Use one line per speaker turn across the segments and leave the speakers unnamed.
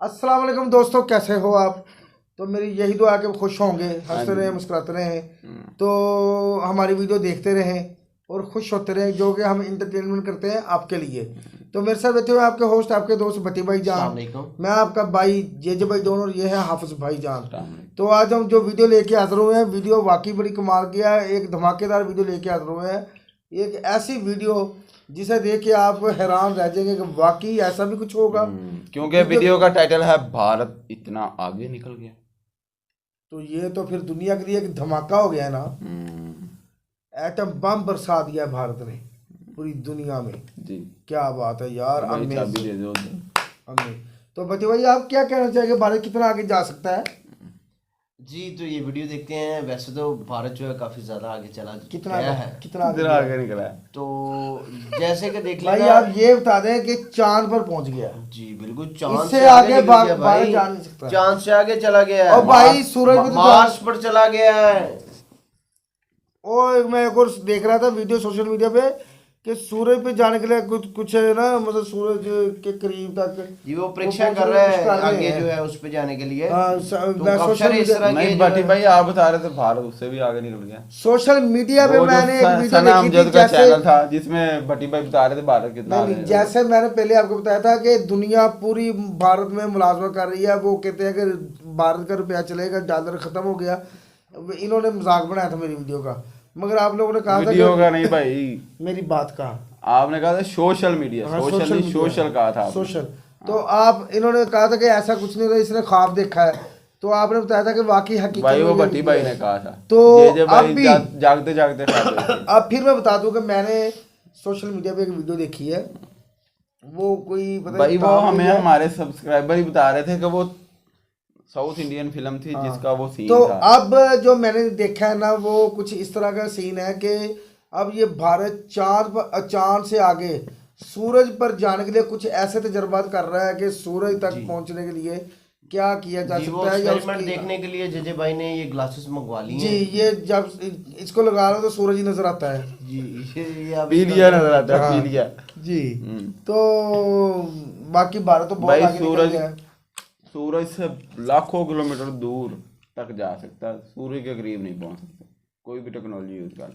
अस्सलाम वालेकुम दोस्तों, कैसे हो आप। तो मेरी यही दुआ है कि खुश होंगे, हंसते रहें, मुस्कुराते रहें, तो हमारी वीडियो देखते रहें और खुश होते रहें, जो कि हम इंटरटेनमेंट करते हैं आपके लिए। तो मेरे साथ बैठे हुए आपके होस्ट, आपके दोस्त बती भाई जान, मैं आपका भाई जे भाई दोनों, और ये है हाफिज भाई जान। तो आज हम जो वीडियो लेके हाजिर हुए हैं, वीडियो वाकई बड़ी कमाल की है। एक धमाकेदार वीडियो लेके हाजिर हुए हैं, एक ऐसी वीडियो जिसे देख के आप हैरान रह जाएंगे कि वाकई ऐसा भी कुछ होगा।
क्योंकि वीडियो का टाइटल है भारत इतना आगे निकल गया।
तो ये तो फिर दुनिया के लिए एक धमाका हो गया ना। एटम बम बरसा दिया भारत ने पूरी दुनिया में जी। क्या बात है यार, अमेजिंग। तो बच्चे भाई आप क्या कहना चाहेंगे, भारत कितना आगे जा सकता है।
जी तो ये वीडियो देखते हैं। वैसे तो भारत जो है काफी ज्यादा आगे चला
कितना
आगे निकला है।
तो जैसे कि देख
भाई आप ये बता दें कि चांद पर पहुंच गया।
जी बिल्कुल, चांद
से आगे भारत जा नहीं सकता।
चांद से आगे चला गया है
और भाई सूरज
मार्स पर चला गया है।
और मैं एक और देख रहा था वीडियो सोशल मीडिया पे कि सूरज पे जाने के लिए कुछ है ना, मतलब सूरज के करीब तक
जी वो परीक्षा कर रहा है आगे जो है उस पे जाने के लिए।
नहीं बाटी भाई आप बता रहे थे भारत उससे भी आगे निकल गया।
सोशल मीडिया पे मैंने एक वीडियो देखी थी,
जैसे चैनल था जिसमें भट्टी भाई बता रहे थे भारत कितना आगे।
जैसे मैंने पहले आपको बताया था कि दुनिया पूरी भारत में मुलाजमा कर रही है। वो कहते हैं कि भारत का रुपया चलेगा, डॉलर खत्म हो गया। इन्होंने मजाक बनाया था मेरी वीडियो का, मगर आप लोगों ने कहा था
वीडियो का नहीं भाई, मेरी
बात कहा
आपने कहा था सोशल मीडिया। सोशल कहा था
सोशल। तो आप इन्होंने कहा था कि ऐसा कुछ नहीं था, इसने ख्वाब देखा है। तो आपने बताया था कि वाकई हकीकत
भाई वो भट्टी भाई ने कहा था।
तो
अब भी जागते जागते
अब फिर मैं बता दूं कि मैंने सोशल मीडिया पे एक वीडियो देखी है। वो कोई पता
भाई वो हमें हमारे सब्सक्राइबर ही बता रहे थे कि वो साउथ इंडियन फिल्म थी जिसका वो सीन
तो
था।
अब जो मैंने देखा है ना, वो कुछ इस तरह का सीन है कि अब ये भारत चांद से आगे सूरज पर जाने के लिए कुछ ऐसे तजर्बात कर रहा है कि सूरज तक पहुंचने के लिए क्या किया जा सकता है।
एक्सपेरिमेंट देखने के लिए जे भाई ने ये ग्लासेस मंगवा ली
जी। ये जब इसको लगा लो तो सूरज ही नजर आता है
जी।
पीलिया नजर आता है, पीलिया
जी। तो बाकी भारत तो बहुत आगे निकल गया है।
सूरज से लाखों किलोमीटर दूर तक जा सकता है, सूर्य के करीब नहीं पहुंच सकता कोई भी टेक्नोलॉजी यूज कर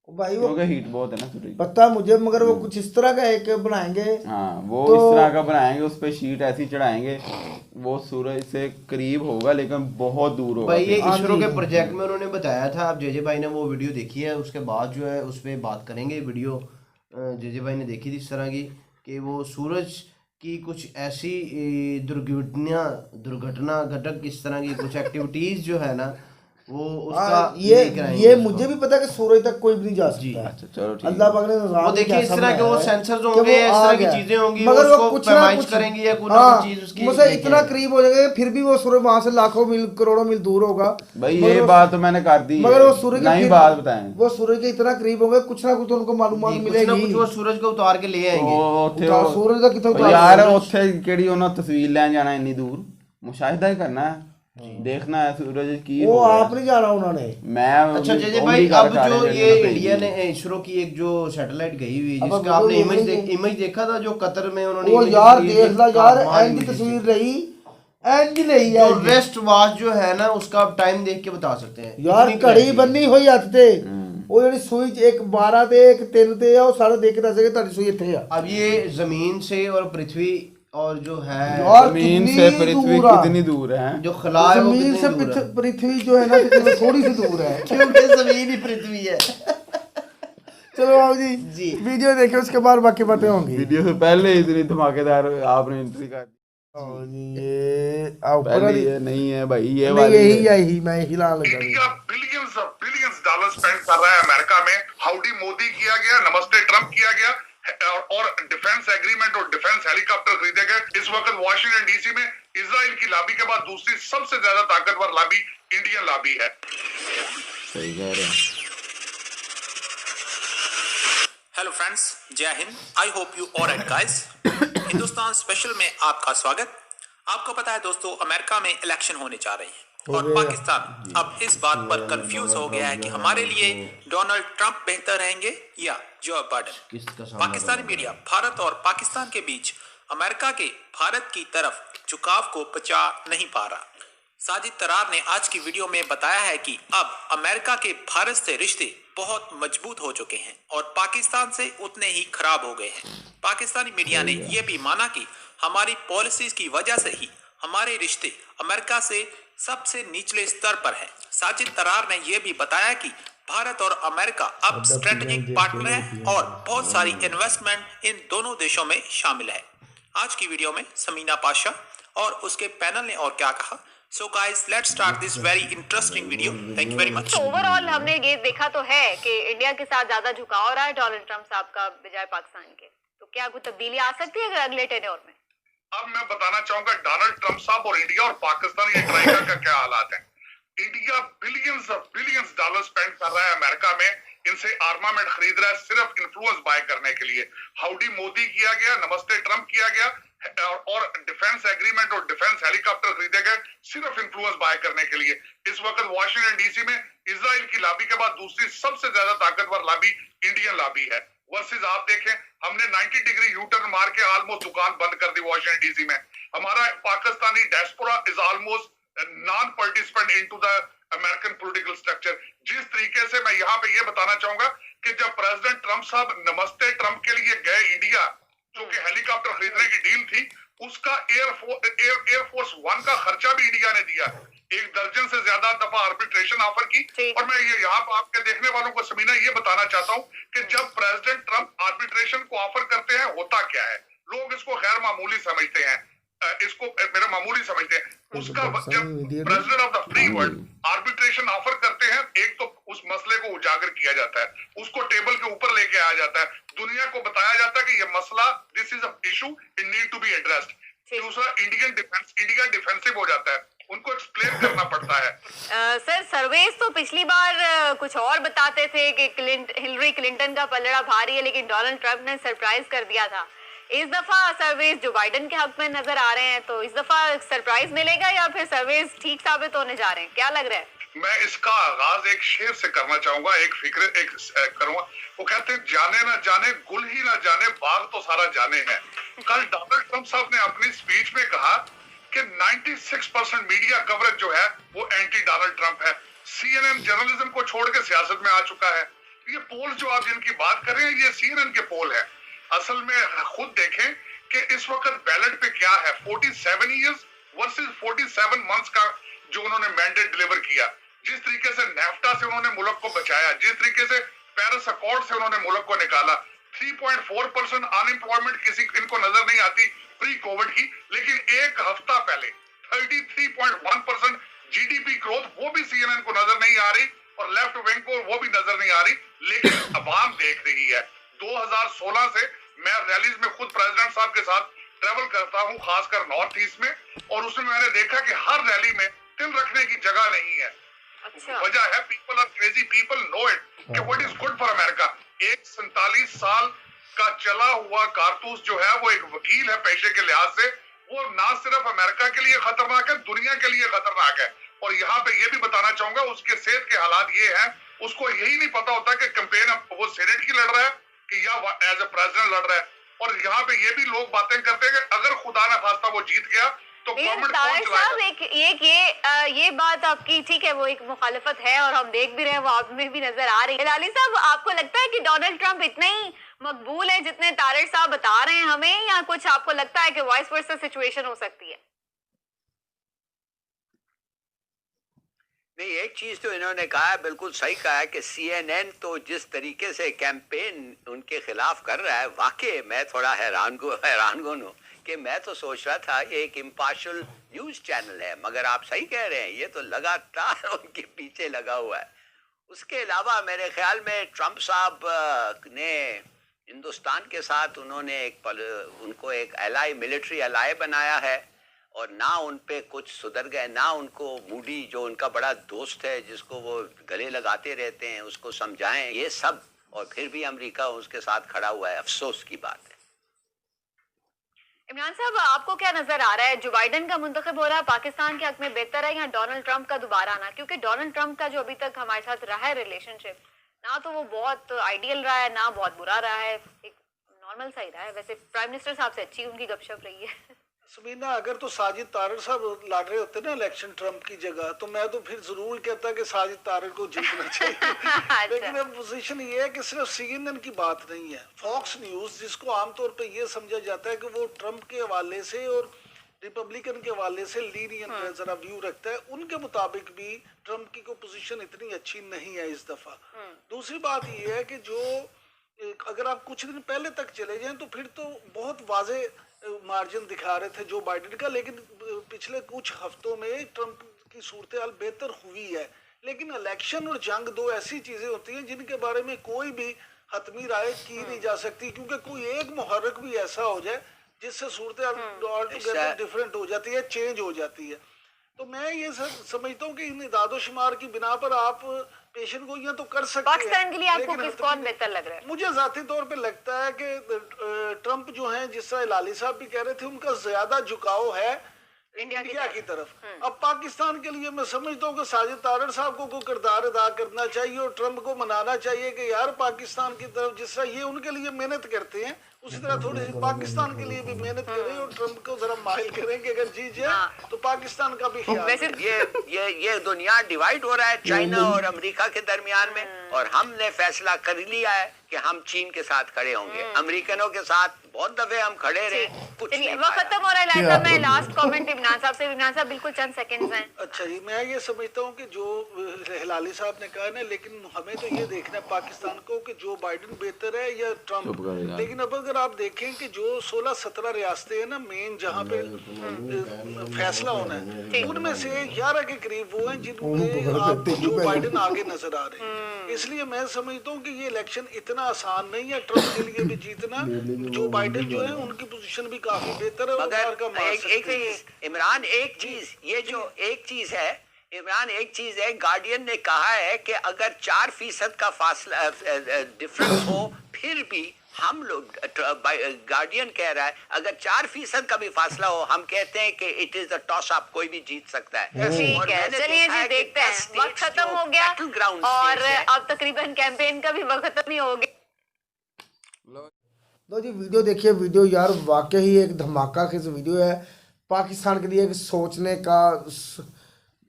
भाई। वो
क्योंकि हीट बहुत है ना सूरज,
पता मुझे, मगर वो कुछ इस तरह का एक बनाएंगे।
हाँ वो तो, इस तरह का बनाएंगे, उस पे शीट ऐसी चढ़ाएंगे, वो सूरज से करीब होगा लेकिन बहुत दूर होगा।
भाई ये इसरो के प्रोजेक्ट में उन्होंने बताया था। अब जे भाई ने वो वीडियो देखी है, उसके बाद जो है उस पर बात करेंगे। वीडियो जे भाई ने देखी थी इस तरह की कि वो सूरज की कुछ ऐसी दुर्घटना घटक इस तरह की कुछ एक्टिविटीज जो है ना, वो उसका
ये मुझे भी पता है कि सूरज तक कोई भी नहीं जा सकता।
अच्छा चलो ठीक।
अल्लाह पाक ने
वो देखिए इस तरह के वो सेंसर्स होंगे, इस तरह की चीजें होंगी,
मगर वो
उसको
कुछ
पैमाइश करेंगे या कोई ना कुछ चीज उसकी
मुझसे इतना करीब हो जाएगा फिर भी वो सूरज वहां से लाखों मील करोड़ों मील दूर होगा।
भाई ये बात तो मैंने कर दी,
मगर वो सूरज
नहीं बात बताएं,
वो सूरज के इतना करीब होंगे, कुछ ना कुछ तो उनको मालूमात मिलेगी।
कुछ वो सूरज को उतार के ले आएंगे।
सूरज का कितना
यार ਉੱਥੇ ਕਿਹੜੀ ਉਹਨਾਂ ਤਸਵੀਰ ਲੈਣ ਜਾਣਾ ਇੰਨੀ ਦੂਰ, मुशाहिदा ही करना है, देखना है सूरज की।
वो आप नहीं जाना उन्होंने,
मैं।
अच्छा जय भाई, अब जो ये इंडिया ने इसरो की एक जो सैटेलाइट गई हुई जिसका आपने इमेज देखा था, जो कतर में उन्होंने
वो यार देख ला यार, एंड की तस्वीर रही, एंड रही है।
जो रेस्ट वॉच जो है ना, उसका आप टाइम देख के बता सकते हैं
यार। घड़ी बन्नी हुई हथ ते, ਉਹ ਜਿਹੜੀ ਸੂਈ ਇੱਕ 12 ਤੇ ਇੱਕ 3 ਤੇ ਆ, ਉਹ ਸਾਰੇ ਦੇਖ ਕੇ ਦੱਸੇਗੇ ਤੁਹਾਡੀ ਸੂਈ ਇੱਥੇ ਆ।
अब ये जमीन से और पृथ्वी और जो है
जमीन से पृथ्वी कितनी दूर है,
जो खला है वो
जमीन से पृथ्वी जो है ना थोड़ी सी दूर है,
क्योंकि जमीन ही पृथ्वी है।
चलो बाबू जी वीडियो देखे, उसके बाद बाकी बातें होंगी।
वीडियो से पहले इतनी धमाकेदार आपने एंट्री कर दी।
ये
नहीं है भाई, ये
यही मैं हिलाने लगा।
इंडिया बिलियंस डॉलर स्पेंड कर रहा है अमेरिका में। हाउडी मोदी किया गया, नमस्ते ट्रम्प किया गया, और डिफेंस एग्रीमेंट और डिफेंस हेलीकॉप्टर खरीदे गए। इस वक्त वॉशिंगटन डीसी में इजराइल की लॉबी के बाद दूसरी सबसे ज्यादा ताकतवर लॉबी इंडियन लॉबी है।
सही कह रहे हैं।
हेलो फ्रेंड्स, जय Hind. I hope you alright guys. Hindustan special में आपका स्वागत। आपको पता है दोस्तों, अमेरिका में इलेक्शन होने जा रही है और पाकिस्तान अब इस बात पर कंफ्यूज हो गया है कि हमारे लिए डोनाल्ड ट्रंप बेहतर रहेंगे या Joe Biden. Pakistani media Bharat और पाकिस्तान के बीच अमेरिका के भारत की तरफ झुकाव को बचा नहीं पा रहा। साजिद तरार ने आज की वीडियो में बताया है कि अब अमेरिका के भारत से रिश्ते बहुत मजबूत हो चुके हैं और पाकिस्तान से उतने ही खराब हो गए हैं। पाकिस्तानी मीडिया ने यह भी माना कि हमारी पॉलिसीज की वजह से ही हमारे रिश्ते अमेरिका से सबसे निचले स्तर पर हैं। साजिद तरार ने यह भी बताया कि भारत और अमेरिका अब स्ट्रेटेजिक पार्टनर हैं और बहुत सारी इन्वेस्टमेंट इन दोनों देशों में शामिल है। आज की वीडियो में समीना पाशा और उसके पैनल ने और क्या कहा। So guys, let's start this very interesting video. Thank you very much.
तो ओवरऑल हमने ये देखा तो है कि इंडिया के साथ ज्यादा झुकाव रहा है डोनाल्ड ट्रम्प साहब का बजाय पाकिस्तान के। तो क्या कोई तब्दीली आ सकती है अगले टेन्योर में?
अब मैं बताना चाहूंगा डोनाल्ड ट्रम्प साहब और इंडिया और पाकिस्तान ये ट्राइका का क्या हालात है। इंडिया बिलियंस डॉलर स्पेंड कर रहा है अमेरिका में, इनसे आर्मामेंट खरीद रहा है सिर्फ इन्फ्लुएंस बाय करने के लिए। हाउडी मोदी किया गया, नमस्ते ट्रम्प किया गया और डिफेंस एग्रीमेंट और डिफेंस हेलीकॉप्टर खरीदे गए सिर्फ इन्फ्लुएंस बाय करने के लिए। इस वक्त वाशिंगटन डीसी में इजराइल की लॉबी के बाद दूसरी सबसे ज्यादा ताकतवर लॉबी इंडियन लॉबी है। वर्सेस आप देखें, हमने 90 डिग्री यू टर्न मार के ऑलमोस्ट दुकान बंद कर दी वाशिंगटन डीसी में। हमारा Pakistani diaspora is almost non participant into the American political structure. जिस तरीके से मैं यहाँ पे ये बताना चाहूंगा कि जब प्रेसिडेंट ट्रम्प साहब नमस्ते ट्रम्प के लिए गए इंडिया, जो कि हेलीकॉप्टर खरीदने की डील थी, उसका एयरफोर्स वन का खर्चा भी इंडिया ने दिया। 1 दर्जन से ज्यादा दफा आर्बिट्रेशन ऑफर की। और मैं ये यहाँ पर आपके देखने वालों को समीना ये बताना चाहता हूँ कि जब प्रेसिडेंट ट्रम्प आर्बिट्रेशन को ऑफर करते हैं होता क्या है। लोग इसको गैर मामूली समझते हैं, इसको मेरा मामूली समझते हैं। उसका जब president of the free world arbitration offer करते हैं, एक तो उस मसले को उजागर किया जाता है, उसको टेबल के ऊपर लेके आया जाता है, दुनिया को बताया जाता है कि ये मसला this is a issue, it need to be addressed. दूसरा, इंडिया डिफेंसिव हो जाता है, उनको एक्सप्लेन करना पड़ता है।
सर, सर्वेस तो पिछली बार कुछ और बताते थे कि हिलरी क्लिंटन का पलड़ा भारी है, लेकिन डोनाल्ड ट्रम्प ने सरप्राइज कर दिया था। इस दफा सर्वेस जो बाइडेन के हक में नजर आ रहे हैं, तो इस दफा सरप्राइज मिलेगा या फिर सर्वेस ठीक साबित होने जा रहे हैं, क्या लग रहा है?
मैं इसका आगाज एक शेर से करना चाहूंगा, एक करूंगा। वो कहते हैं, जाने ना जाने गुल ही ना जाने बाग तो सारा जाने है। कल डोनाल्ड ट्रम्प साहब ने अपनी स्पीच में कहा कि 96% मीडिया कवरेज जो है वो एंटी डोनाल्ड ट्रम्प है। CNN जर्नलिज्म को छोड़ के सियासत में आ चुका है। ये पोल जो आप जिनकी बात कर रहे हैं, ये CNN के पोल है। असल में खुद देखें कि इस वक्त बैलेट पे क्या है। 47 इयर्स वर्सेस 47 मंथ्स का जो उन्होंने मैंडेट डिलीवर किया, जिस तरीके से नेफ्टा से उन्होंने मुल्क को बचाया, जिस तरीके से पेरिस अकॉर्ड से उन्होंने मुल्क को निकाला। 3.4% अनएम्प्लॉयमेंट किसी इनको नजर नहीं आती प्री कोविड की, लेकिन एक हफ्ता पहले 33.1% GDP ग्रोथ, वो भी CNN को नजर नहीं आ रही और लेफ्ट विंग को वो भी नजर नहीं आ रही, लेकिन अवाम देख रही है। 2016 से मैं रैलीज में खुद प्रेसिडेंट साहब के साथ ट्रेवल करता हूं, खासकर नॉर्थ ईस्ट में, और उसमें मैंने देखा कि हर रैली में तिल रखने की जगह नहीं है।
अच्छा।
वजह है people are crazy, people know it कि what is good for America. एक 47 साल का चला हुआ कारतूस जो है वो एक वकील है पेशे के लिहाज से, वो ना सिर्फ अमेरिका के लिए खतरनाक है, दुनिया के लिए खतरनाक है। और यहाँ पे ये भी बताना चाहूंगा, उसके सेहत के हालात ये हैं, उसको यही नहीं पता होता कि कैंपेन वो सेनेट की लड़ रहा है कि या एज ए प्रेसिडेंट लड़ रहा है। और यहाँ पे ये भी लोग बातें करते हैं कि अगर खुदा ना खास्ता वो जीत गया तो गवर्नमेंट कौन चलाएगा।
ये बात आपकी ठीक है, वो एक मुखालिफत है और हम देख भी रहे हैं, वो आप में भी नजर आ रही है। लाली साहब, आपको लगता है कि डोनाल्ड ट्रम्प इतने ही मकबूल है जितने तारिक साहब बता रहे हैं हमें, या कुछ आपको लगता है कि वाइस वर्सा सिचुएशन हो सकती है?
नहीं, एक चीज तो इन्होंने कहा है, बिल्कुल सही कहा है कि CNN तो जिस तरीके से कैंपेन उनके खिलाफ कर रहा है, वाकई मैं थोड़ा हैरान हूँ कि मैं तो सोच रहा था ये एक इम्पार्शियल न्यूज चैनल है, मगर आप सही कह रहे हैं, ये तो लगातार उनके पीछे लगा हुआ है। उसके अलावा मेरे ख्याल में ट्रम्प साहब ने हिंदुस्तान के साथ उन्होंने उनको एक एलाई, मिलिट्री एलाई बनाया है, और ना उन पे कुछ सुधर गए, ना उनको मूडी जो उनका बड़ा दोस्त है जिसको वो गले लगाते रहते हैं उसको समझाएं, ये सब, और फिर भी अमेरिका उसके साथ खड़ा हुआ है। अफसोस की बात है।
इमरान साहब, आपको क्या नजर आ रहा है, जो बाइडेन का मुंतखब हो रहा है पाकिस्तान के हक में बेहतर है या डोनाल्ड ट्रम्प का दोबारा आना? क्योंकि डोनाल्ड ट्रम्प का जो अभी तक हमारे साथ रहा है रिलेशनशिप, ना तो वो बहुत आइडियल रहा है ना बहुत बुरा रहा है, एक नॉर्मल सा ही रहा है। वैसे प्राइम मिनिस्टर साहब से अच्छी उनकी गपशप रही है।
सबीना, अगर तो साजिद तारड़ साहब लड़ रहे होते ना इलेक्शन ट्रम्प की जगह, तो मैं तो फिर जरूर कहता कि साजिद तारड़ को जीतना चाहिए। लेकिन अब पोजीशन ये है कि सिर्फ CNN की बात नहीं है, फॉक्स न्यूज जिसको आमतौर पे ये समझा जाता है कि वो ट्रम्प के हवाले से और रिपब्लिकन के हवाले से लीनियंट जरा व्यू रखता है, उनके मुताबिक भी ट्रम्प की को पोजीशन इतनी अच्छी नहीं है इस दफा। दूसरी बात ये है कि जो अगर आप कुछ दिन पहले तक चले जाएं तो फिर तो बहुत वाजे मार्जिन दिखा रहे थे जो बाइडेन का, लेकिन पिछले कुछ हफ्तों में ट्रम्प की सूरत हाल बेहतर हुई है। लेकिन इलेक्शन और जंग दो ऐसी चीजें होती हैं जिनके बारे में कोई भी हतमी राय की नहीं जा सकती, क्योंकि कोई एक मुहर्रिक भी ऐसा हो जाए जिससे सूरत हाल डिफरेंट हो जाती है, चेंज हो जाती है। तो मैं ये समझता हूँ कि इन इदादो शुमार की बिना पर आप पेशेंट को तो कर सकते हैं।
पाकिस्तान के लिए आपको कौन बेहतर लग रहा है?
मुझे जाती तौर पे लगता है कि ट्रम्प जो हैं, जिस तरह लाली साहब भी कह रहे थे, उनका ज्यादा झुकाव है इंडिया की तरफ। अब पाकिस्तान के लिए मैं समझता हूँ कि साजिद तारड़ साहब को किरदार अदा करना चाहिए और ट्रम्प को मनाना चाहिए कि यार पाकिस्तान की तरफ जिस तरह ये उनके लिए मेहनत करते हैं उसी तरह थोड़ी सी पाकिस्तान के लिए भी मेहनत करें और ट्रम्प को जरा माइल करें कि अगर जीत जाए तो पाकिस्तान का भी ख्याल।
वैसे ये दुनिया डिवाइड हो रहा है चाइना और अमेरिका के दरमियान में, और हमने फैसला कर लिया है कि हम चीन के साथ खड़े होंगे। अमेरिकनों के साथ बहुत दफे हम खड़े रहे, कुछ नहीं
वो खत्म हो रहा है लाइन साहब। मैं लास्ट कमेंट इमरान साहब से, इमरान साहब बिल्कुल चंद सेकंड्स हैं।
अच्छा जी, मैं ये समझता हूँ कि जो हिलाली साहब ने कहा ना, लेकिन हमें तो ये देखना है पाकिस्तान को कि जो बाइडेन बेहतर है या ट्रम्प। लेकिन अब अगर आप देखें कि जो 16-17 रियासतें हैं ना मेन जहाँ पे फैसला होना है, उनमें से 11 के करीब वो हैं जिनमें आपको जो बाइडेन आगे नजर आ रहे हैं। इसलिए मैं समझता हूँ कि ये इलेक्शन इतना आसान नहीं है ट्रम्प के लिए भी जीतना। जो बाइडेन जो है उनकी पोजीशन भी काफी बेहतर है।
मगर इमरान एक चीज है, इमरान एक चीज है, गार्डियन ने कहा है कि अगर 4% का फासला डिफरेंस हो फिर भी हम लोग, गार्डियन कह रहा है अगर 4% का भी फासला हो, हम कहते हैं कि it is the toss up, कोई भी जीत सकता है।
ठीक है, चलिए जी देखते हैं। वक्त खत्म हो गया और अब तकरीबन कैंपेन का भी वक्त खत्म ही हो गया।
लो जी, वीडियो देखिए। वीडियो यार वाकई एक धमाका खिस वीडियो है। पाकिस्तान के लिए एक सोचने का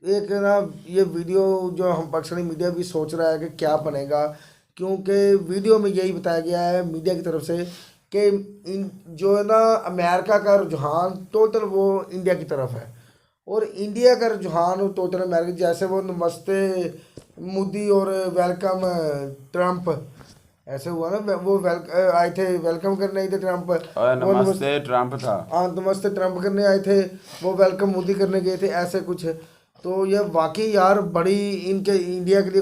एक ना, ये वीडियो जो हम पाकिस्तानी मीडिया भी सोच रहा है कि क्या बनेगा, क्योंकि वीडियो में यही बताया गया है मीडिया की तरफ से कि जो है ना अमेरिका का रुझान टोटल वो इंडिया की तरफ है और इंडिया का रुझान टोटल अमेरिका। जैसे वो नमस्ते मोदी और वेलकम ट्रम्प ऐसे हुआ ना, वो आए थे वेलकम करने आए थे ट्रम्प,
नमस्ते ट्रम्प था।
हाँ, नमस्ते ट्रम्प करने आए थे, वो वेलकम मोदी करने गए थे, ऐसे कुछ। तो ये वाकई यार बड़ी इनके इंडिया के लिए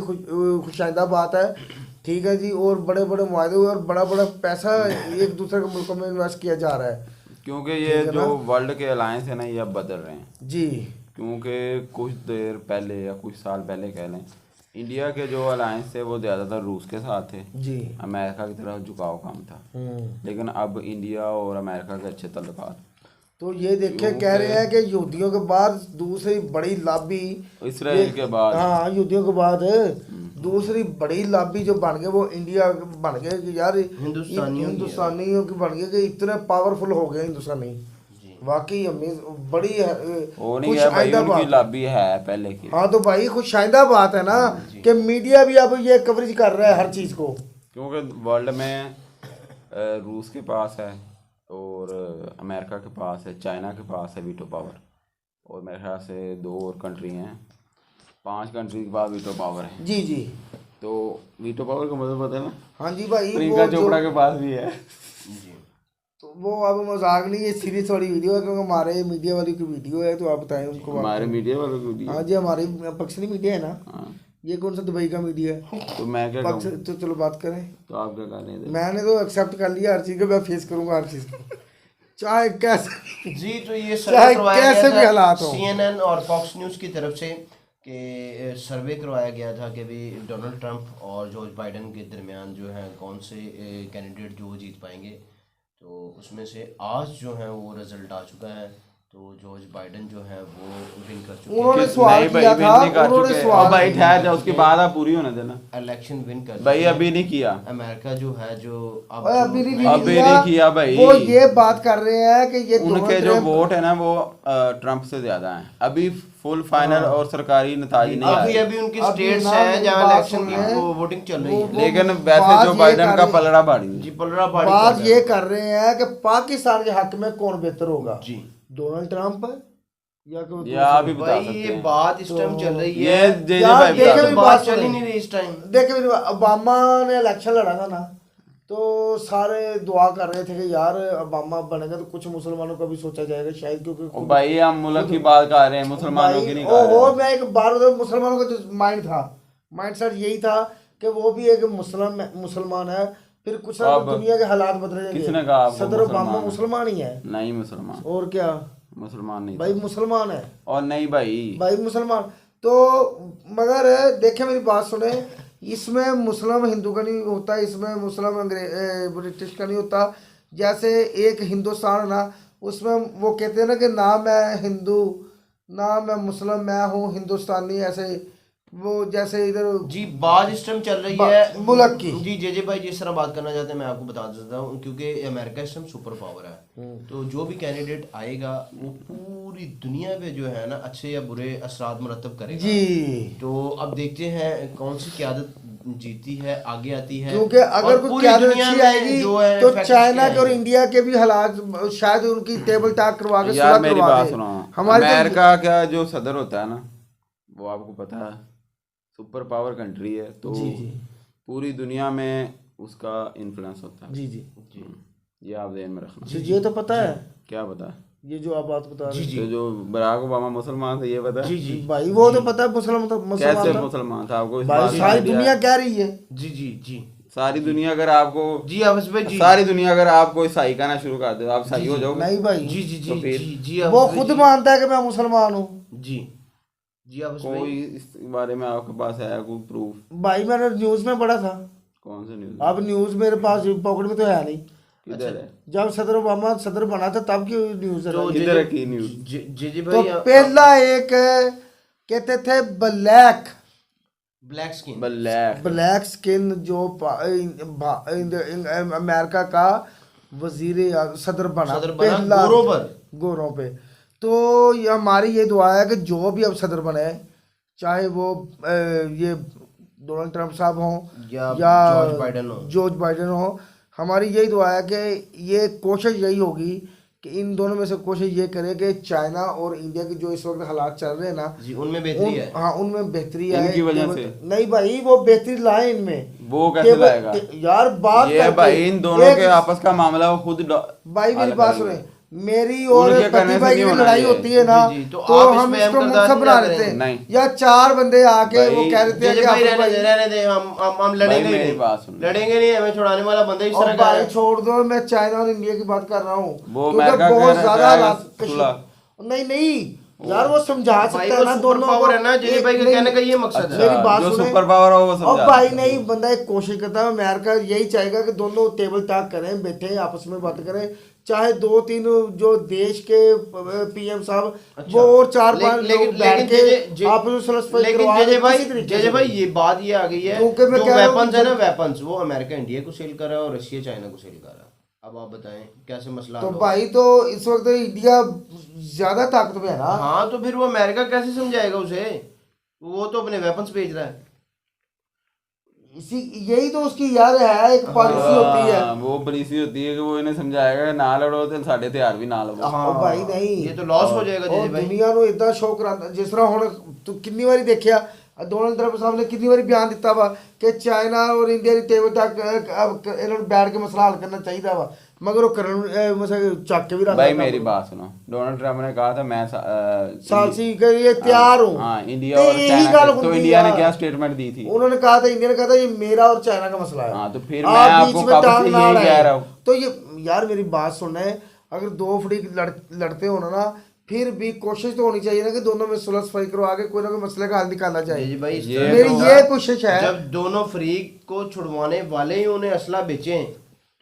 खुशाइंदा बात है, ठीक है जी। और बड़े बड़े मुआहदे हुए और बड़ा बड़ा पैसा एक दूसरे के मुल्कों में इन्वेस्ट किया जा रहा है,
क्योंकि ये जो वर्ल्ड के अलायंस है ना, ये अब बदल रहे हैं
जी।
क्योंकि कुछ देर पहले या कुछ साल पहले कह लें, इंडिया के जो अलायंस थे वो ज़्यादातर रूस के साथ थे
जी,
अमेरिका की तरफ झुकाव कम था। लेकिन अब इंडिया और अमेरिका के अच्छे तल्लुकात।
तो ये देखे कह रहे हैं कि यहूदियों के बाद दूसरी बड़ी लॉबी
इसराइल के बाद,
हाँ यहूदियों के बाद दूसरी बड़ी लॉबी जो बन गए वो इंडिया बन गए कि यार हिंदुस्तानियों की बन गए कि इतने पावरफुल हो गए हिंदुस्तानी। वाकई बड़ी
खुशाइंदा लॉबी है पहले की।
हाँ तो भाई खुशाइंदा बात है ना कि मीडिया भी अब ये कवरेज कर रहा है हर चीज़ को,
क्योंकि वर्ल्ड में रूस के पास है और अमेरिका के पास है, चाइना के पास है वीटो पावर, और मेरे ख्याल से 2 और कंट्री हैं, 5 कंट्री के पास वीटो पावर है
जी जी।
तो वीटो पावर का मतलब पता है ना?
हाँ जी भाई,
प्रियंका चोपड़ा के पास भी है
जी। तो वो अब मजाक नहीं, ये सीरियस वाली वीडियो है क्योंकि हमारे मीडिया वाली की वीडियो है, तो आप बताएं उनको।
हमारे मीडिया वालों की वीडियो?
हाँ जी, हमारी पाकिस्तानी मीडिया है ना।
हाँ।
ये कौन सा दुबई का मीडिया है?
तो मैं क्या कहूँ?
तो चलो बात करें।
तो आप क्या कहने दें?
मैंने तो एक्सेप्ट कर लिया हर चीज़ को, मैं फेस करूँगा हर चीज़ को चाहे कैसे
जी। तो ये
चाहे कैसे भी हालात हो।
CNN और फॉक्स न्यूज़ की तरफ से कि सर्वे करवाया गया था कि भी डोनाल्ड ट्रंप और जॉर्ज बाइडेन के दरमियान जो है कौन से कैंडिडेट जो जीत पाएंगे। तो उसमें से आज जो है वो रिज़ल्ट आ चुका है। तो जॉर्ज बाइडन जो है वो विन कर चुके
उन्होंने
हैं,
सवाल
नहीं भाई,
किया
विन
था,
नहीं कर
उन्होंने
चुके।
सवाल
अब भाई ठहर जा, उसकी बात आप पूरी होने देना।
इलेक्शन विन कर
भाई
चुके हैं।
अभी नहीं किया,
अमेरिका जो है जो अब
ओए,
जो
अभी नहीं
अभी नहीं किया भाई।
वो ये बात कर रहे हैं कि ये
उनके
डोनाल्ड
जो
ट्रम्प-
वोट है ना वो ट्रम्प से ज्यादा हैं। अभी फुल फाइनल और सरकारी नतीजे नहीं
अभी
आए,
अभी उनकी
अभी
स्टेट्स
ना
हैं
मेरी
जहाँ
बात
इलेक्शन
सुनिए,
की वो वोटिंग चल रही है।
लेकिन
बात
वैसे जो
ये
बाइडन
कर
का
रही-
पलड़ा भारी
जी
है।
पलड़ा भारी
बात
कर
ये
रहा है।
कर रहे हैं कि पाकिस्तान के हक में कौन बेहतर होगा,
जी
डोनाल्ड ट्रम्प या कोई
ये आप ही बता
भाई
सकते
ये
हैं।
बात इस टाइम चल रही
ये
है,
जे
यार,
भाई
देखे
बता
मेरी
दो।
बात
बात चल ही
सुने।
नहीं रही इस टाइम।
देखिए मेरी बात, ओबामा ने इलेक्शन लड़ा था ना, तो सारे दुआ कर रहे थे कि यार ओबामा बनेगा तो कुछ मुसलमानों का भी सोचा जाएगा शायद, क्योंकि
ओ भाई हम मुल्क की बात कर रहे हैं, मुसलमानों की नहीं कर
ओहो,
रहे।
मैं एक बार उधर मुसलमानों का जो माइंड था, माइंड सेट यही था कि वो भी एक मुसलमान है, फिर कुछ ना
अब
कुछ दुनिया के हालात बदलेंगे।
किसने कहा आपको
सदर ओबामा
मुसलमान है?
मुसलमान ही है,
नहीं मुसलमान,
और क्या
मुसलमान नहीं
भाई,
था।
मुसलमान है
और नहीं भाई,
भाई, मुसलमान तो। मगर देखे मेरी बात सुने, इसमें मुस्लिम हिंदू का नहीं होता, इसमें मुस्लिम ब्रिटिश का नहीं होता। जैसे एक हिंदुस्तान है ना, उसमें वो कहते हैं ना कि ना मैं हिंदू ना मैं मुस्लिम, मैं हूँ हिंदुस्तानी, ऐसे वो जैसे इधर
जी बात इस टाइम चल रही है
मुल्क की।
जी जे भाई जिस तरह बात करना चाहते हैं मैं आपको बता देता हूँ, क्योंकि अमेरिका इस टाइम सुपर पावर है, तो जो भी कैंडिडेट आएगा वो पूरी दुनिया पे जो है ना अच्छे या बुरे असरात मुरतब करेगा
जी।
तो अब देखते हैं कौन सी क्यादत जीती है, आगे आती है,
क्योंकि अगर
और
कोई
पूरी
क्यादत
दुनिया
अच्छी
में
आएगी
जो है
तो
factors
चाइना
क्या
के और
हैं।
इंडिया के भी हालात शायद उनकी टेबल टॉक करवा के
यार
सुलह
मेरी
करवा
बात
दे।
सुनो,
हमारे तो-
अमेरिका का जो सदर होता है ना, वो आपको पता है सुपर पावर कंट्री है, तो पूरी दुनिया में उसका इन्फ्लुएंस होता है।
जी जी
ये आप ध्यान में रखना।
जी, ये तो पता है,
क्या पता है?
ये जो आप बात बता रहे हैं।
तो जो बराक ओबामा मुसलमान थे, ये पता है?
जी भाई, वो तो पता है, मुसलमान
कैसे
था
मुसलमान था आपको इस
भाई,
बात का
सारी
idea
दुनिया
है?
कह रही है।
जी जी जी
सारी दुनिया अगर आपको
जी आपस में जी
सारी दुनिया अगर आपको ईसाई कहना शुरू कर दे, आप ईसाई हो जाओगे?
नहीं भाई,
जी जी जी
तो फिर?
जी जी
वो
आपस में
खुद
जी।
मानता है कि मैं मुसलमान हूँ।
जी जी आपस में
कोई इस बारे में आपके पास है कोई प्रूफ?
भाई मैंने न्यूज में पढ़ा था,
कौन से न्यूज़?
अब न्यूज मेरे पास पॉकेट में तो है नहीं,
किधर है?
जब सदर ओबामा सदर बना था तब की न्यूज है।
तो
किधर है की न्यूज़?
जी जी
तो
भाई
पहला एक कहते थे
ब्लैक स्किन
ब्लैक स्किन जो अमेरिका का सदर बना पहला गोरों पे। तो ये हमारी ये दुआ है कि जो भी अब सदर बने, चाहे वो ये डोनाल्ड ट्रम्प साहब हों
या
जॉर्ज बाइडन हो, हमारी यही दुआ है कि ये कोशिश यही होगी कि इन दोनों में से कोशिश ये करे कि चाइना और इंडिया के जो इस वक्त हालात चल रहे हैं ना,
जी उनमें बेहतरी है।
हाँ, उनमें बेहतरी है।
इनकी वजह से?
नहीं भाई, वो बेहतरी लाए इनमें।
वो कैसे लाएगा
यार बात
ये?
करके
भाई इन दोनों
एक-
के आपस का मामला वो खुद
भाई मेरी
अलग
बात
अलग
सुने,
है।
मेरी और
उनके करने
पति
से
भाई
नहीं
की
होना
लड़ाई
ये।
होती है ना,
जी, जी, तो
तो
आप
हम
इसमें
इसको
हमदर्दी
मनसब बना
क्या
लेते
करें?
नहीं।
हैं, या चार बंदे आके वो
भाई,
कह देते हैं
जे
कि
भाई
आप
रहने दे हम लड़ेंगे ही
मेरी
नहीं।
बात सुन।
लड़ेंगे नहीं, हमें छुड़ाने वाला बंदा इस तरह
और
का
भाई
है।
छोड़ दो, मैं चाइना और इंडिया की बात कर रहा हूँ,
वो
क्योंकि
अमेरिका
बहुत
कह रहा
ज्यादा
है
हालात
सुलह।
नहीं यार, वो समझा
भाई
सकता है
वो
ना
सुपर
दोनों को।
पावर है ना, जे भाई का
नहीं,
कहने का ये मकसद है।
मेरी बात
जो
सुने।
सुपर पावर हो वो
और
समझा
भाई
सकता है।
नहीं, बंदा एक कोशिश करता है, अमेरिका यही चाहेगा कि दोनों टेबल टॉक करें, बैठे आपस में बात करें, चाहे 2-3 जो देश के पीएम साहब वो और 4-5 लोग बैठ के आपस में सलसफाई करवा
लेकिन
दें किसी तरीके
जे
से।
भाई ये बात ये आ गई है,
क्योंकि मैं
जो
कह रहा हूँ
वेपन्स है
कि
ना, वेपन्स वो अमेरिका इंडिया को सेल कर रहा है और रशिया चाइना को सेल कर रहा है। अब आप बताएं कैसे मसला
तो
हल होगा?
भाई तो इस वक्त इंडिया ज्यादा ताकत में है ना।
हाँ तो फिर वो अमेरिका कैसे समझाएगा उसे? वो तो अपने वेपन्स भेज रहा है।
इसी यही तो उसकी यार है, एक पॉलिसी होती है।
हाँ, वो पॉलिसी होती है कि वो इन्हें समझाएगा कि ना लड़ो तो साढ़े हथियार भी ना लड़ो।
और भाई नहीं,
ये तो लॉस हो जाएगा
और
जी भाई।
दुनिया ਨੂੰ ਇਦਾਂ ਸ਼ੌਕ ਕਰਾਂਦਾ ਜਿਸ ਤਰ੍ਹਾਂ ਹੁਣ ਤੂੰ ਕਿੰਨੀ ਵਾਰੀ ਦੇਖਿਆ ਡੋਨਲਡ ਟਰੰਪ ਸਾਹਿਬ ਨੇ ਕਿੰਨੀ ਵਾਰੀ ਬਿਆਨ ਦਿੱਤਾ ਵਾ ਕਿ ਚਾਈਨਾ ਔਰ ਇੰਡੀਆ ਦੀ ਟੇਬਲ ਤੱਕ ਇਹਨਾਂ ਨੂੰ ਬੈਠ ਕੇ ਮਸਲਾ ਹੱਲ ਕਰਨਾ ਚਾਹੀਦਾ ਵਾ, मगर वो ਕਰਨ ਮਸਲਾ ਚੱਕ ਕੇ ਵੀ ਰੱਖ
भाई मेरी बात सुनो, डोनाल्ड ट्रम्प ने कहा था मैं
सालसी के लिए तैयार हूँ।
हाँ इंडिया
तो
और
यही
चाइना
गल
तो
होती
इंडिया ने
यार।
क्या स्टेटमेंट दी थी?
उन्होंने कहा था, इंडिया ने कहा था ये मेरा और चाइना का मसला है।
हाँ, तो फिर
आप
मैं
बीच
आपको
में
कब
टांग
से
ना
यही
अड़ाएं।
कह रहा हूँ।
तो ये यार मेरी बात सुनना है, अगर दो फरीक लड़ते हो ना, फिर भी कोशिश तो होनी चाहिए ना कि दोनों में सुलह सफाई करवा के कोई ना कोई मसले का हल निकालना
जी
चाहिए।
भाई इस
ये
तरह
मेरी
तो
ये कोशिश है।
जब दोनों फरीक को छुड़वाने वाले ही उन्हें असला बेचें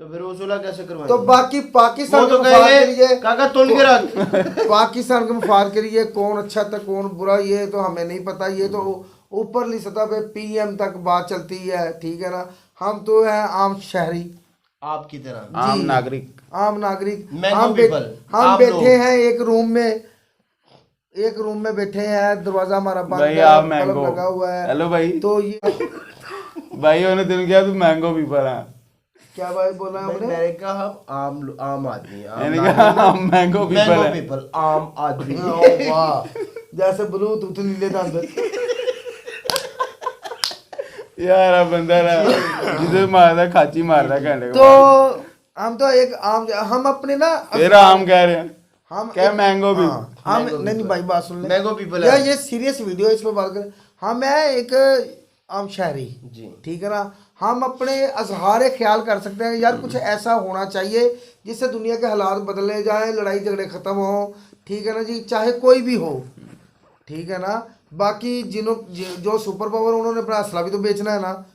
तो फिर वो सुलह कैसे करवाएंगे?
तो बाकी पाकिस्तान
वो तो
के मफाद के
कहेंगे
लिए
काका तुन के रख।
पाकिस्तान के मफाद के लिए कौन अच्छा था कौन बुरा ये तो हमें नहीं पता, ये तो ऊपरली सतह पे पीएम तक बात चलती है, ठीक है ना। हम तो है आम शहरी,
आपकी तरह
आम नागरिक,
आम नागरिक।
Mango
हम
people,
हम
आप
बैठे
लोग।
हैं एक रूम में बैठे हैं, दरवाजा हमारा बंद
भाई
है,
आप
बल्ब
मैंगो
लगा हुआ है।
हेलो भाई,
तो ये
भाई उन्हें दिन क्या तू मैंगो पीपर है,
क्या भाई बोला हमने?
मैंने कहा हम आम आदमी,
मैंने कहा हम मैंगो पीपर
मैंगो
है।
पीपल, आम आदमी।
ओ वाह, जैसे ब्लूटूथ नीले दंद।
यार अब बंदा ना जिसे मारदा खाची मारदा घंटे को।
तो हम तो एक आम, हम अपने ना
फिर आम कह रहे हैं,
हम
क्या
एक-
मैंगो भी?
हाँ, हम नहीं भाई बात सुन ले।
मैंगो पीपल
यार
है।
ये सीरियस वीडियो है, इस पे बात करें। हम है एक आम शहरी,
जी।
ठीक है ना। हम अपने अजहार ख्याल कर सकते हैं यार कुछ ऐसा होना चाहिए जिससे दुनिया के हालात बदले जाएं, लड़ाई झगड़े खत्म हो, ठीक है ना जी, चाहे कोई भी हो, ठीक है ना। बाकी जो सुपर पावर उन्होंने अपना असला भी तो बेचना है ना,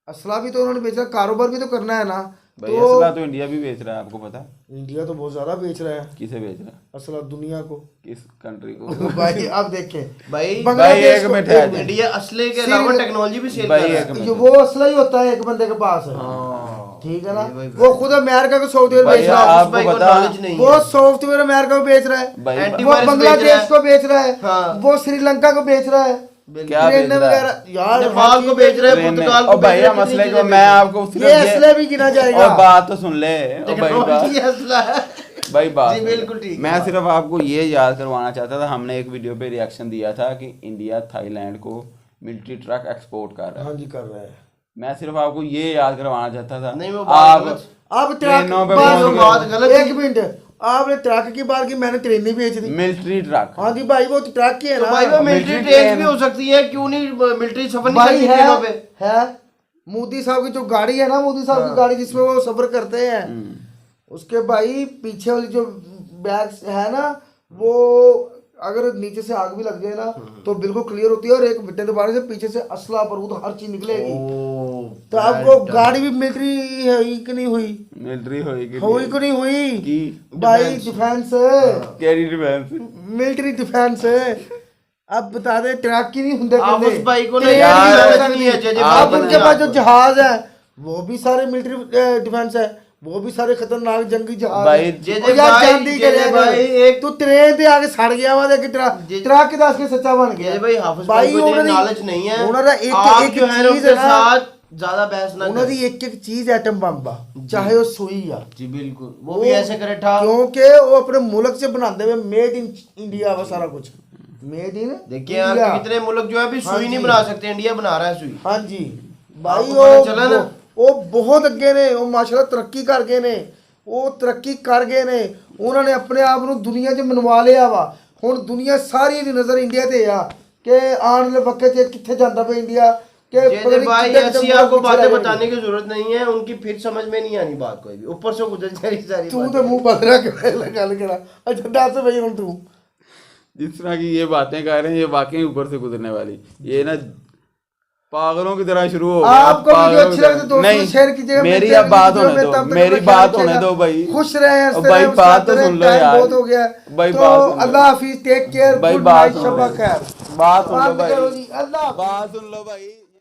असला भी तो उन्होंने बेचना, कारोबार भी तो करना है ना।
भाई असला तो इंडिया भी बेच रहा है, आपको पता है?
इंडिया तो बहुत ज्यादा बेच रहा है
किसे बेच रहा है?
असला, दुनिया को।
किस कंट्री को?
भाई आप देखें
भाई
बांग्लादेश
एक
को-
मिनट है।
इंडिया असले के अलावा टेक्नोलॉजी भी सेल
भाई
कर रहा
एक
है।
मिनट।
ये वो असला ही होता है एक बंदे के पास,
हाँ।
ठीक है ना।
ये भाई-
वो खुद अमेरिका को सॉफ्टवेयर
भाई
बेच रहा है,
आपको
भाई को
पता-
नॉलेज नहीं
वो
है।
सॉफ्टवेयर अमेरिका को बेच रहा है,
भाई
एंटी-
वो
वायरस बेच रहा
बांग्लादेश
है।
को बेच रहा है,
हाँ।
वो श्रीलंका को बेच रहा है,
क्या बेच
ट्रेनें
रहा है?
वगैरह यार
नेपाल को बेच रहे हैं,
ट्रेन में।
पुर्तगाल
और
को
भाई
बेच
हम
रहे
असले
हैं,
को मैं आपको सिर्फ
ये असले भी गिना जाएगा।
और बात तो सुन ले, और भाई
टेक्नोलॉजी
बात
असला है।
भाई बात
जी,
सुन।
बिल्कुल ठीक है।
मैं सिर्फ आपको ये याद करवाना चाहता था, हमने एक वीडियो पे रिएक्शन दिया था कि इंडिया थाईलैंड को मिलिट्री ट्रक एक्सपोर्ट कर रहा है।
हाँ जी कर रहा है।
मैं सिर्फ आपको ये याद करवाना चाहता था।
नहीं, वो बात गलत।
अब ट्रक
ट्रेनों पे
बात-
पहुंच
बात गलत
एक
थी।
मिनट, आपने ट्रक की बात की, मैंने ट्रेनें बेच दी।
Military truck.
हाँ जी भाई वो तो ट्रक की है
तो
ना
भाई वो मिलिट्री
मिलिट्री
ट्रेन
ट्रेन
भी हो सकती है, क्यों नहीं मिलिट्री सफर नहीं
भाई
करती
है,
ट्रेनों पे?
है मोदी साहब की जो गाड़ी है ना, मोदी साहब की गाड़ी जिसमें वो सफर करते हैं, उसके भाई पीछे वाली जो बैग है ना, वो अगर नीचे से आग भी लग जाए ना तो बिल्कुल क्लियर होती है, और एक बिट्टे दोबारा से पीछे से असला बारूद हर चीज निकलेगी। तो आपको गाड़ी भी मिलिट्री हुई कि नहीं हुई?
मिलिट्री होगी
हुई कि नहीं हुई
की
भाई? Defence,
carry defence.
Military defence. अब बता दे ट्रक की नहीं होंगे
आप उस भाई को
ट्रेन
नहीं यार,
भी हो
ऐसा
सकती
नहीं है, जे- जे
अब
भाई
उनके
बना
पास जो
दो।
जहाज है वो भी सारे मिलिट्री डिफेंस है, वो भी सारे खतरनाक जंगी जहाज
भाई,
है।
जे-
और
जे
यार
भाई,
जानती
जे- जे
करे
भाई, एक-
तू ट्रेन पे आके सड़ गया वा देख
जे-
ट्रक के दस के सच्चा बन गया
ये भाई हाफिज भाई को
ਉਹਨਾਂ ਦੀ-
नॉलेज नहीं है।
ਉਹਨਾਂ ਦਾ ਇੱਕ
आप
ਇੱਕ
जो है ना
चीज
उनके
है ना,
साथ ज्यादा बहस ना
ਉਹਨਾਂ
करें।
ਦੀ ਇੱਕ ਇੱਕ चीज एटम बम आ, चाहे वो सुई आ,
जी बिल्कुल, वो भी ऐसे करे था।
क्योंकि वो अपने मुल्क से बनाते हुए मेड इन इंडिया वा सारा कुछ, मेड इन
देखिए यार कि कितने मुल्क जो है अभी
हाँ
सुई नहीं
जी।
बना सकते, इंडिया बना रहा है सुई।
हाँ जी भाई
आपको पता चला ना?
ਉਹ ਬਹੁਤ ਅੱਗੇ ਨੇ, ਉਹ ਮਾਸ਼ਾਅੱਲਾ ਤਰੱਕੀ ਕਰ ਗਏ ਨੇ, ਉਹ ਤਰੱਕੀ ਕਰ ਗਏ ਨੇ, ਉਹਨਾਂ ਨੇ ਆਪਣੇ ਆਪ ਨੂੰ ਦੁਨੀਆ 'ਚ ਮਨਵਾ ਲਿਆ ਵਾ। ਹੁਣ ਦੁਨੀਆ ਸਾਰੀ ਦੀ ਨਜ਼ਰ ਇੰਡੀਆ ਤੇ ਆ ਕਿ ਆਉਣ ਵਾਲੇ वक्त 'ਚ किੱਥੇ ਜਾਂਦਾ ਪਿਆ ਇੰਡੀਆ कि
जे-
पता
जे
नहीं
भाई
कितने
ऐसी
कितने
आपको
मुल्क
बातें
चले
बताने की जरूरत नहीं है, उनकी फिर समझ में नहीं आनी बात कोई भी, ऊपर से गुजर जाएगी सारी
तू
बातें।
तो मुंह बंद रख गल करा। अच्छा दस भाई हूँ तू
जिस तरह की ये बातें कर रहे हैं, ये वाकई ऊपर से गुजरने वाली, ये ना पागलों की तरह शुरू हो गया।
आपको वीडियो
पागलों
अच्छी
की
लगे
तरह।
तो दोस्तों
नहीं,
शेयर कीजिएगा।
मेरी
मिलते हैं
अब बात
वीडियो
होने
में,
दो,
तब तक
मेरी
अपना
बात
ख्याल
होने दो भाई।
खुश रहे हैं,
और भाई बात तो सुन लो यार।
बहुत हो गया
भाई
तो
बात सुन लो।
अल्लाह हाफिज, टेक केयर,
भाई
गुड
बात
नाइट,
सुन लो।
शबा खैर।
बात सुन लो
बात करो
भाई,
जी, अल्लाह हाफिज।
बात सुन लो भाई।